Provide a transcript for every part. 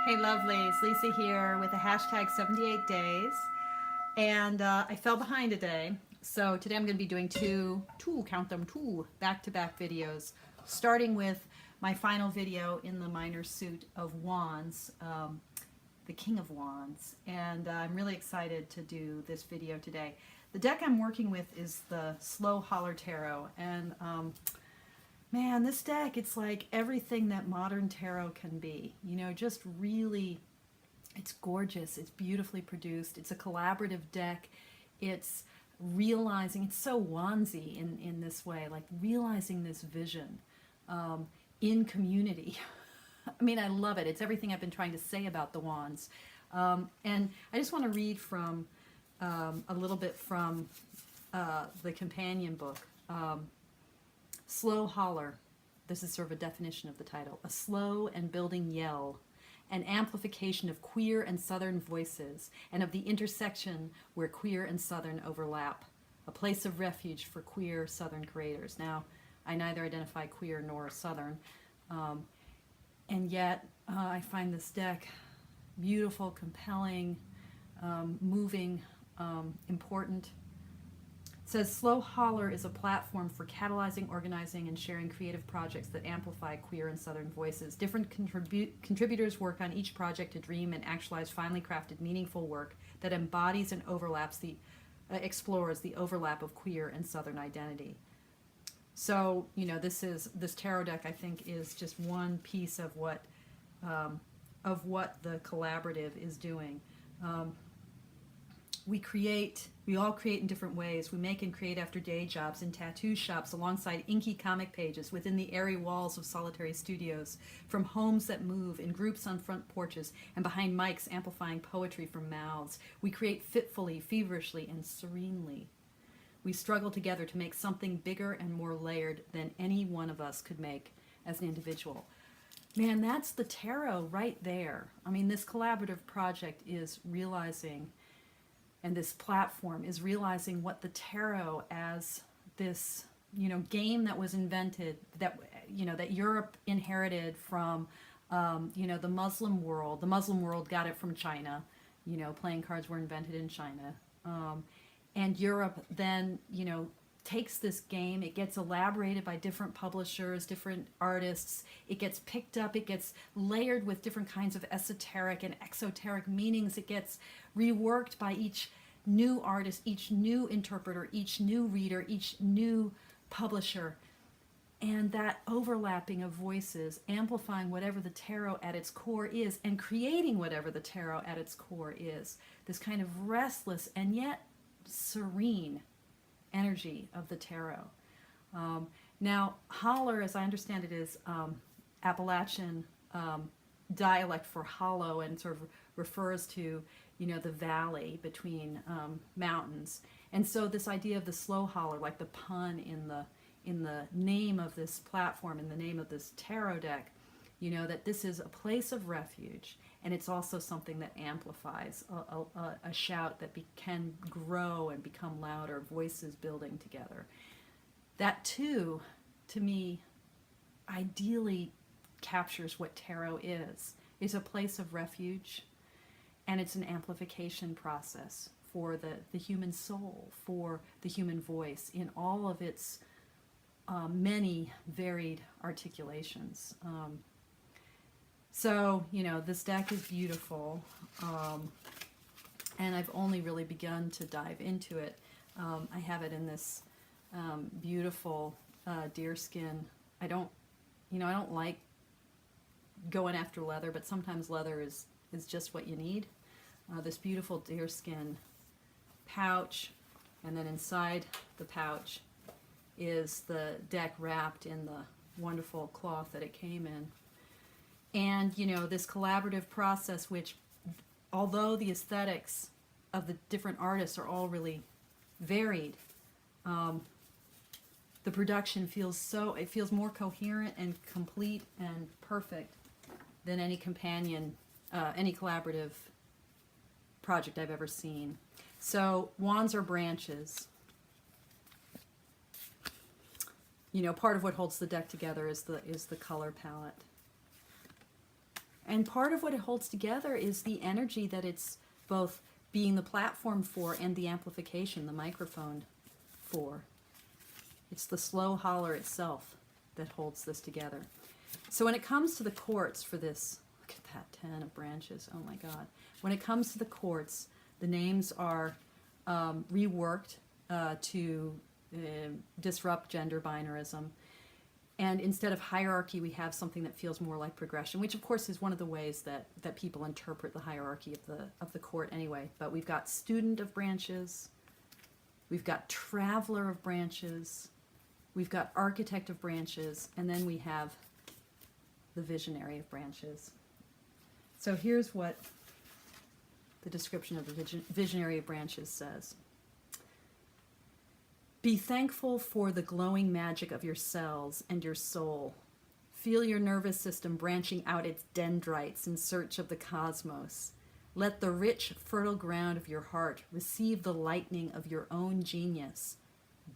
Hey lovelies, Lisa here with a hashtag 78 days. And I fell behind today. So today I'm going to be doing count them, two back-to-back videos, starting with my final video in the minor suit of Wands, the King of Wands. And I'm really excited to do this video today. The deck I'm working with is the Slow Holler Tarot. And man, this deck, it's like everything that modern tarot can be. You know, just really, it's gorgeous. It's beautifully produced. It's a collaborative deck. It's realizing, it's so wandsy in this way, like realizing this vision in community. I mean, I love it. It's everything I've been trying to say about the wands. And I just want to read from a little bit from the companion book. Slow Holler. This is sort of a definition of the title. A slow and building yell, an amplification of queer and Southern voices and of the intersection where queer and Southern overlap. A place of refuge for queer Southern creators. Now, I neither identify queer nor Southern, and yet I find this deck beautiful, compelling, moving, important. It says Slow Holler is a platform for catalyzing, organizing, and sharing creative projects that amplify queer and Southern voices. Different contributors work on each project to dream and actualize finely crafted, meaningful work that embodies and explores the overlap of queer and Southern identity. So, you know, this tarot deck, I think, is just one piece of what the collaborative is doing. We all create in different ways. We make and create after day jobs, in tattoo shops, alongside inky comic pages, within the airy walls of solitary studios, from homes that move, in groups on front porches, and behind mics amplifying poetry from mouths. We create fitfully, feverishly, and serenely. We struggle together to make something bigger and more layered than any one of us could make as an individual. Man, that's the tarot right there. I mean, this collaborative project is realizing, and this platform is realizing what the tarot as this, you know, game that was invented, that, you know, that Europe inherited from, you know, the Muslim world. The Muslim world got it from China. You know, playing cards were invented in China. And Europe then, you know, takes this game, it gets elaborated by different publishers, different artists, it gets picked up, it gets layered with different kinds of esoteric and exoteric meanings, it gets reworked by each new artist, each new interpreter, each new reader, each new publisher. And that overlapping of voices, amplifying whatever the tarot at its core is, and creating whatever the tarot at its core is. This kind of restless and yet serene energy of the tarot. Now, holler, as I understand it, is Appalachian dialect for hollow, and sort of refers to, you know, the valley between mountains. And so this idea of the slow holler, like the pun in the name of this platform, in the name of this tarot deck, you know, that this is a place of refuge, and it's also something that amplifies a shout that can grow and become louder, voices building together. That too, to me, ideally captures what tarot is a place of refuge, and it's an amplification process for the human soul, for the human voice in all of its many varied articulations. So, you know, this deck is beautiful, and I've only really begun to dive into it. I have it in this beautiful deerskin. I don't like going after leather, but sometimes leather is just what you need. This beautiful deerskin pouch, and then inside the pouch is the deck wrapped in the wonderful cloth that it came in. And, you know, this collaborative process, which, although the aesthetics of the different artists are all really varied, the production feels more coherent and complete and perfect than any any collaborative project I've ever seen. So, wands are branches. You know, part of what holds the deck together is the color palette. And part of what it holds together is the energy that it's both being the platform for and the amplification, the microphone for. It's the slow holler itself that holds this together. So when it comes to the quartz for this, look at that 10 of branches, oh my God. When it comes to the quartz, the names are reworked to disrupt gender binarism. And instead of hierarchy, we have something that feels more like progression, which of course is one of the ways that people interpret the hierarchy of the court anyway. But we've got student of branches, we've got traveler of branches, we've got architect of branches, and then we have the visionary of branches. So here's what the description of the visionary of branches says. Be thankful for the glowing magic of your cells and your soul. Feel your nervous system branching out its dendrites in search of the cosmos. Let the rich, fertile ground of your heart receive the lightning of your own genius.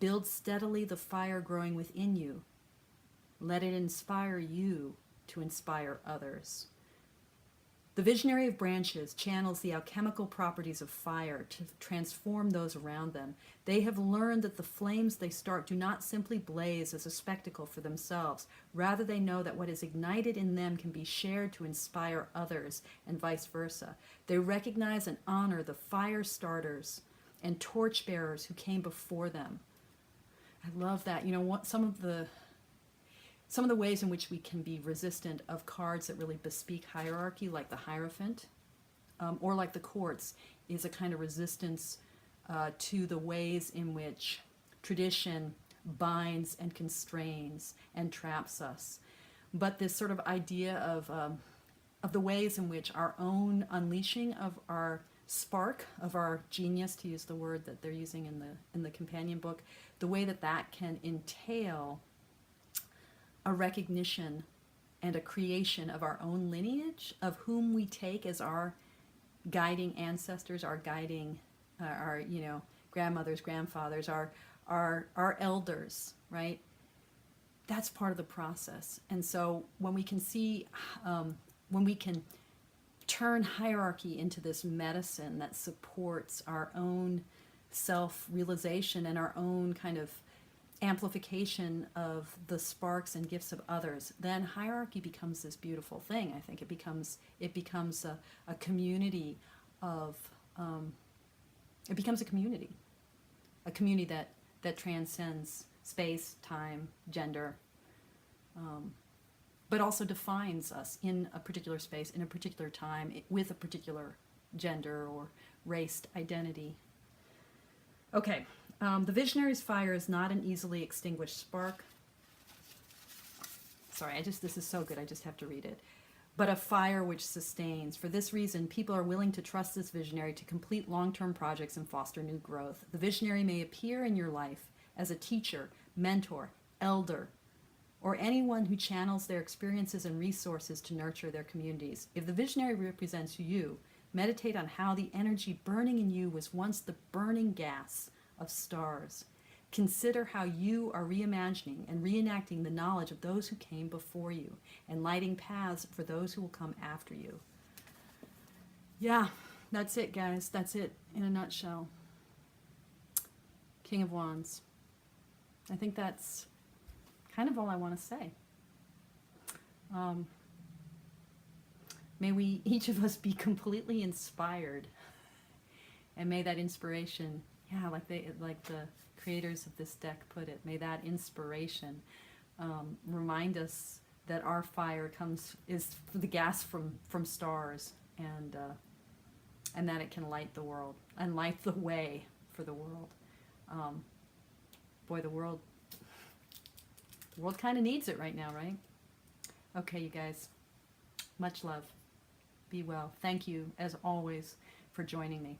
Build steadily the fire growing within you. Let it inspire you to inspire others. The visionary of branches channels the alchemical properties of fire to transform those around them. They have learned that the flames they start do not simply blaze as a spectacle for themselves. Rather, they know that what is ignited in them can be shared to inspire others, and vice versa. They recognize and honor the fire starters and torchbearers who came before them. I love that. You know what? Some of the ways in which we can be resistant of cards that really bespeak hierarchy, like the Hierophant, or like the Quartz, is a kind of resistance to the ways in which tradition binds and constrains and traps us. But this sort of idea of the ways in which our own unleashing of our spark, of our genius, to use the word that they're using in the companion book, the way that can entail a recognition and a creation of our own lineage, of whom we take as our guiding ancestors, our guiding, our grandmothers, grandfathers, our elders, right? That's part of the process. And so when we can see, when we can turn hierarchy into this medicine that supports our own self-realization and our own kind of amplification of the sparks and gifts of others, then hierarchy becomes this beautiful thing. I think it becomes a community of it becomes a community that transcends space, time, gender, but also defines us in a particular space, in a particular time, with a particular gender or race identity. Okay. The visionary's fire is not an easily extinguished spark. Sorry, this is so good, I just have to read it. But a fire which sustains. For this reason, people are willing to trust this visionary to complete long-term projects and foster new growth. The visionary may appear in your life as a teacher, mentor, elder, or anyone who channels their experiences and resources to nurture their communities. If the visionary represents you, meditate on how the energy burning in you was once the burning gas of stars. Consider how you are reimagining and reenacting the knowledge of those who came before you and lighting paths for those who will come after you. Yeah, that's it, guys. That's it in a nutshell. King of Wands. I think that's kind of all I want to say. May we, each of us, be completely inspired, and may that inspiration, like the creators of this deck put it, may that inspiration remind us that our fire is the gas from stars, and that it can light the world and light the way for the world. Boy, the world kind of needs it right now, right? Okay, you guys, much love. Be well. Thank you, as always, for joining me.